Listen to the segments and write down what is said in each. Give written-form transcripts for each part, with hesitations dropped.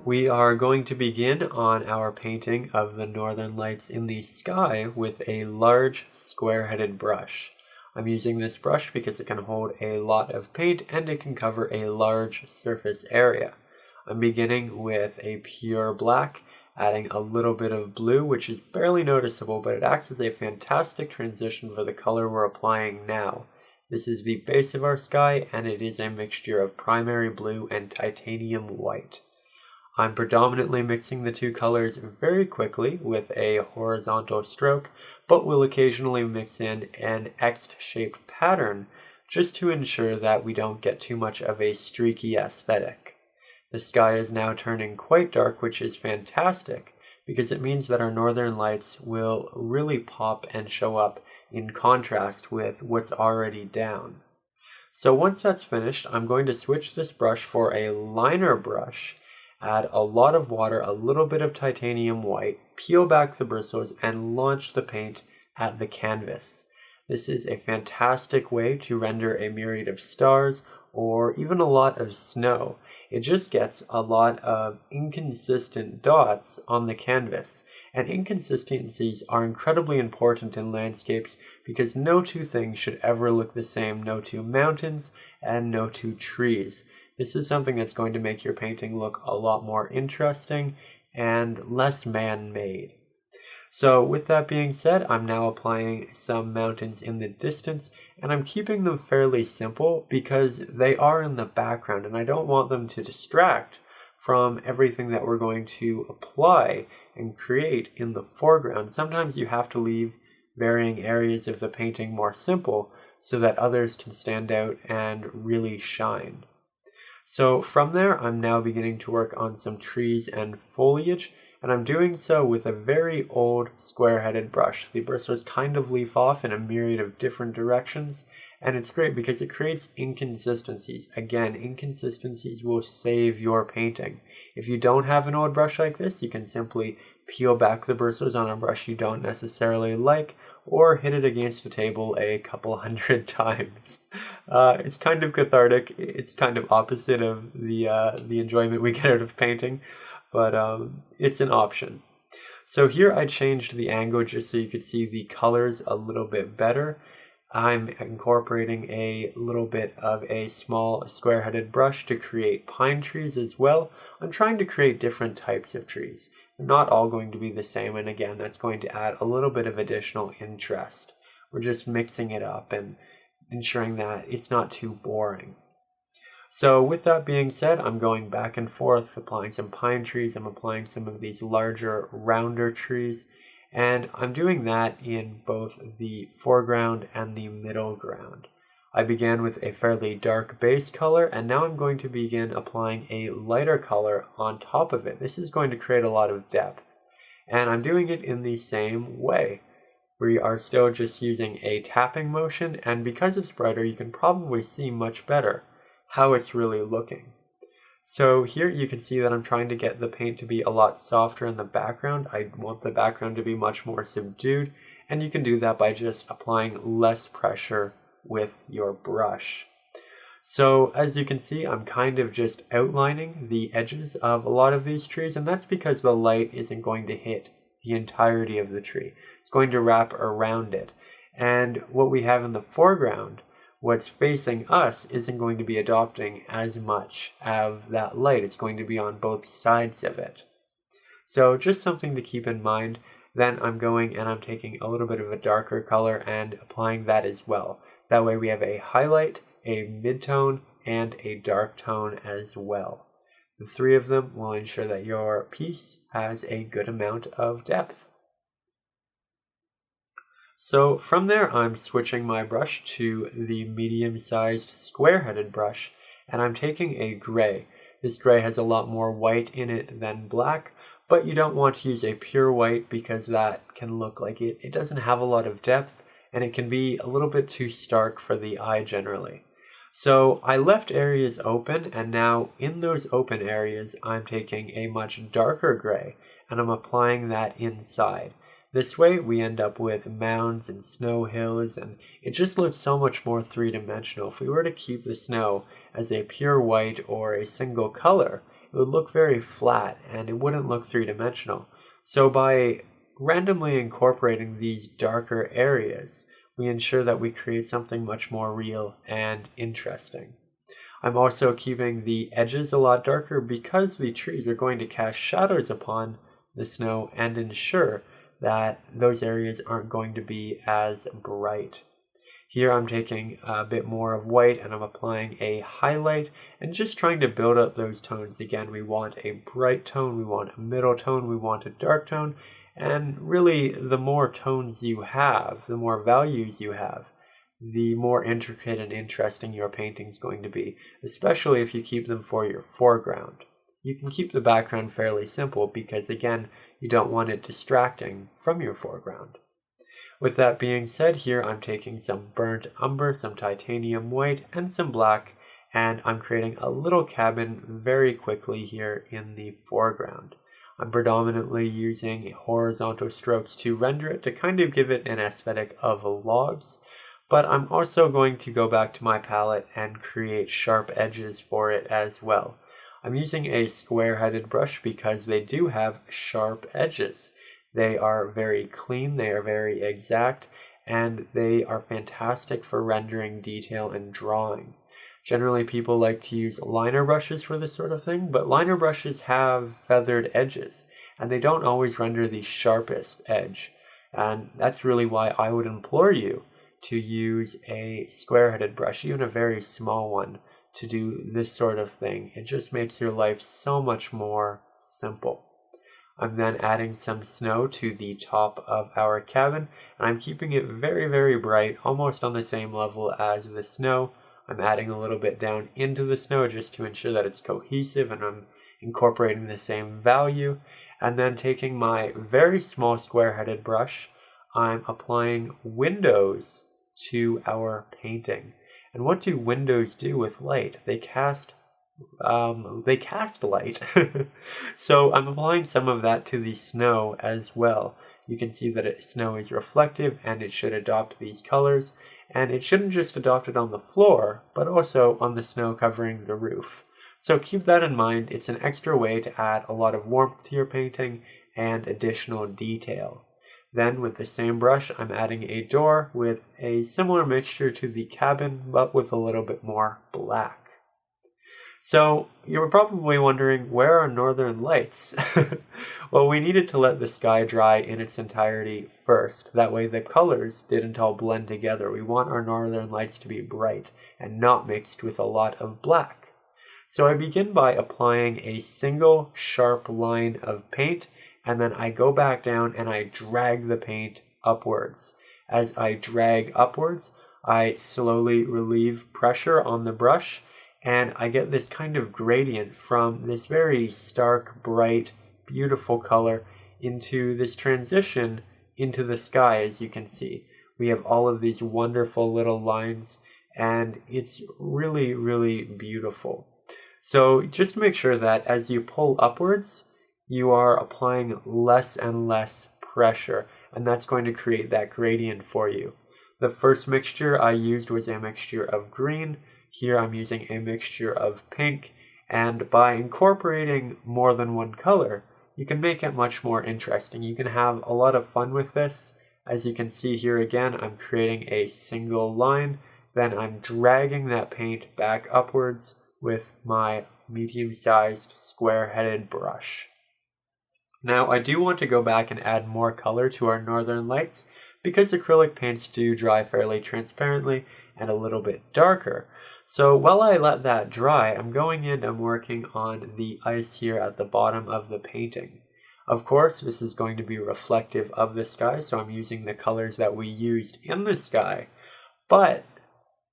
We are going to begin on our painting of the northern lights in the sky with a large square-headed brush. I'm using this brush because it can hold a lot of paint and it can cover a large surface area. I'm beginning with a pure black, adding a little bit of blue, which is barely noticeable, but it acts as a fantastic transition for the color we're applying now. This is the base of our sky, and it is a mixture of primary blue and titanium white. I'm predominantly mixing the two colors very quickly with a horizontal stroke, but will occasionally mix in an X-shaped pattern just to ensure that we don't get too much of a streaky aesthetic. The sky is now turning quite dark, which is fantastic because it means that our northern lights will really pop and show up in contrast with what's already down. So once that's finished, I'm going to switch this brush for a liner brush, add a lot of water, a little bit of titanium white, peel back the bristles, and launch the paint at the canvas. This is a fantastic way to render a myriad of stars or even a lot of snow. It just gets a lot of inconsistent dots on the canvas, and inconsistencies are incredibly important in landscapes because no two things should ever look the same, no two mountains and no two trees. This is something that's going to make your painting look a lot more interesting and less man-made. So with that being said, I'm now applying some mountains in the distance, and I'm keeping them fairly simple because they are in the background and I don't want them to distract from everything that we're going to apply and create in the foreground. Sometimes you have to leave varying areas of the painting more simple so that others can stand out and really shine. So from there, I'm now beginning to work on some trees and foliage, and I'm doing so with a very old square-headed brush. The bristles kind of leaf off in a myriad of different directions, and it's great because it creates inconsistencies. Again, inconsistencies will save your painting. If you don't have an old brush like this, you can simply peel back the bristles on a brush you don't necessarily like, or hit it against the table a couple hundred times. It's kind of cathartic. It's kind of opposite of the enjoyment we get out of painting, but it's an option. So here I changed the angle just so you could see the colors a little bit better. I'm incorporating a little bit of a small square-headed brush to create pine trees as well. I'm trying to create different types of trees. They're not all going to be the same, and again, that's going to add a little bit of additional interest. We're just mixing it up and ensuring that it's not too boring. So with that being said, I'm going back and forth, applying some pine trees. I'm applying some of these larger, rounder trees. And I'm doing that in both the foreground and the middle ground. I began with a fairly dark base color, and now I'm going to begin applying a lighter color on top of it. This is going to create a lot of depth. And I'm doing it in the same way. We are still just using a tapping motion, and because it's brighter, you can probably see much better how it's really looking. So here you can see that I'm trying to get the paint to be a lot softer in the background. I want the background to be much more subdued, and you can do that by just applying less pressure with your brush. So as you can see, I'm kind of just outlining the edges of a lot of these trees, and that's because the light isn't going to hit the entirety of the tree. It's going to wrap around it. And what we have in the foreground, what's facing us, isn't going to be adopting as much of that light. It's going to be on both sides of it. So just something to keep in mind. Then I'm going and I'm taking a little bit of a darker color and applying that as well. That way we have a highlight, a mid-tone, and a dark tone as well. The three of them will ensure that your piece has a good amount of depth. So from there, I'm switching my brush to the medium-sized square-headed brush, and I'm taking a gray. This gray has a lot more white in it than black, but you don't want to use a pure white because that can look like it doesn't have a lot of depth, and it can be a little bit too stark for the eye generally. So I left areas open, and now in those open areas, I'm taking a much darker gray, and I'm applying that inside. This way we end up with mounds and snow hills, and it just looks so much more three-dimensional. If we were to keep the snow as a pure white or a single color, it would look very flat and it wouldn't look three-dimensional. So by randomly incorporating these darker areas, we ensure that we create something much more real and interesting. I'm also keeping the edges a lot darker because the trees are going to cast shadows upon the snow and ensure that those areas aren't going to be as bright. Here I'm taking a bit more of white and I'm applying a highlight and just trying to build up those tones. Again, we want a bright tone, we want a middle tone, we want a dark tone, and really the more tones you have, the more values you have, the more intricate and interesting your painting is going to be, especially if you keep them for your foreground. You can keep the background fairly simple because, again, you don't want it distracting from your foreground. With that being said, here I'm taking some burnt umber, some titanium white, and some black, and I'm creating a little cabin very quickly here in the foreground. I'm predominantly using horizontal strokes to render it to kind of give it an aesthetic of logs, but I'm also going to go back to my palette and create sharp edges for it as well. I'm using a square-headed brush because they do have sharp edges. They are very clean, they are very exact, and they are fantastic for rendering detail and drawing. Generally, people like to use liner brushes for this sort of thing, but liner brushes have feathered edges, and they don't always render the sharpest edge. And that's really why I would implore you to use a square-headed brush, even a very small one, to do this sort of thing. It just makes your life so much more simple. I'm then adding some snow to the top of our cabin, and I'm keeping it very, very bright, almost on the same level as the snow. I'm adding a little bit down into the snow just to ensure that it's cohesive and I'm incorporating the same value. And then taking my very small square-headed brush, I'm applying windows to our painting. And what do windows do with light? They cast light. So I'm applying some of that to the snow as well. You can see that snow is reflective and it should adopt these colors. And it shouldn't just adopt it on the floor, but also on the snow covering the roof. So keep that in mind. It's an extra way to add a lot of warmth to your painting and additional detail. Then with the same brush, I'm adding a door with a similar mixture to the cabin, but with a little bit more black. So you're probably wondering, where are northern lights? Well, we needed to let the sky dry in its entirety first. That way the colors didn't all blend together. We want our northern lights to be bright and not mixed with a lot of black. So I begin by applying a single sharp line of paint, and then I go back down and I drag the paint upwards. As I drag upwards, I slowly relieve pressure on the brush, and I get this kind of gradient from this very stark, bright, beautiful color into this transition into the sky. As you can see, we have all of these wonderful little lines, and it's really, really beautiful. So just make sure that as you pull upwards, you are applying less and less pressure, and that's going to create that gradient for you. The first mixture I used was a mixture of green. Here I'm using a mixture of pink, and by incorporating more than one color, you can make it much more interesting. You can have a lot of fun with this. As you can see here again, I'm creating a single line, then I'm dragging that paint back upwards with my medium-sized square-headed brush. Now, I do want to go back and add more color to our northern lights because acrylic paints do dry fairly transparently and a little bit darker. So while I let that dry, I'm going in and working on the ice here at the bottom of the painting. Of course, this is going to be reflective of the sky, so I'm using the colors that we used in the sky, but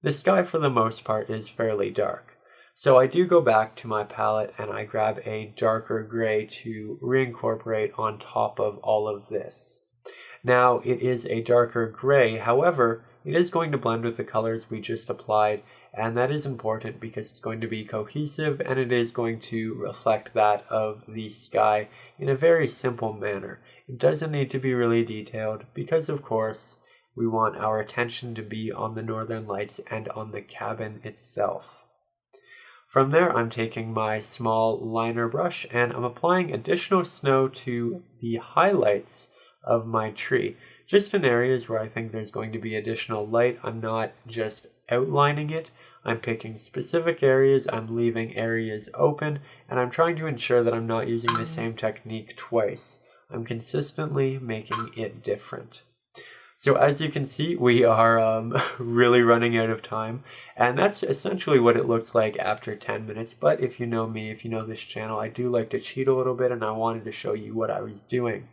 the sky for the most part is fairly dark. So I do go back to my palette and I grab a darker gray to reincorporate on top of all of this. Now it is a darker gray, however, it is going to blend with the colors we just applied, and that is important because it's going to be cohesive and it is going to reflect that of the sky in a very simple manner. It doesn't need to be really detailed because, of course, we want our attention to be on the northern lights and on the cabin itself. From there, I'm taking my small liner brush and I'm applying additional snow to the highlights of my tree, just in areas where I think there's going to be additional light. I'm not just outlining it. I'm picking specific areas, I'm leaving areas open, and I'm trying to ensure that I'm not using the same technique twice. I'm consistently making it different. So as you can see, we are really running out of time, and that's essentially what it looks like after 10 minutes. But if you know me, if you know this channel, I do like to cheat a little bit, and I wanted to show you what I was doing.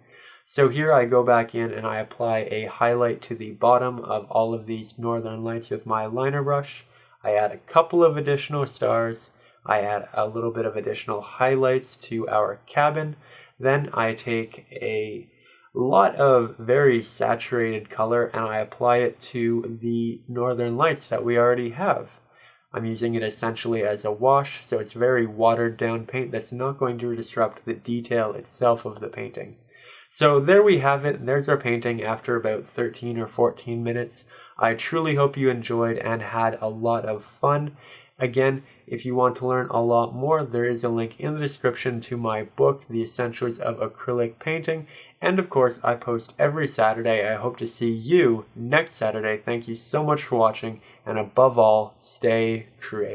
So here I go back in and I apply a highlight to the bottom of all of these northern lights with my liner brush. I add a couple of additional stars. I add a little bit of additional highlights to our cabin. Then I take a lot of very saturated color and I apply it to the northern lights that we already have. I'm using it essentially as a wash, so it's very watered down paint that's not going to disrupt the detail itself of the painting. So there we have it. There's our painting after about 13 or 14 minutes. I truly hope you enjoyed and had a lot of fun. Again, if you want to learn a lot more, there is a link in the description to my book, The Essentials of Acrylic Painting. And of course, I post every Saturday. I hope to see you next Saturday. Thank you so much for watching, and above all, stay creative.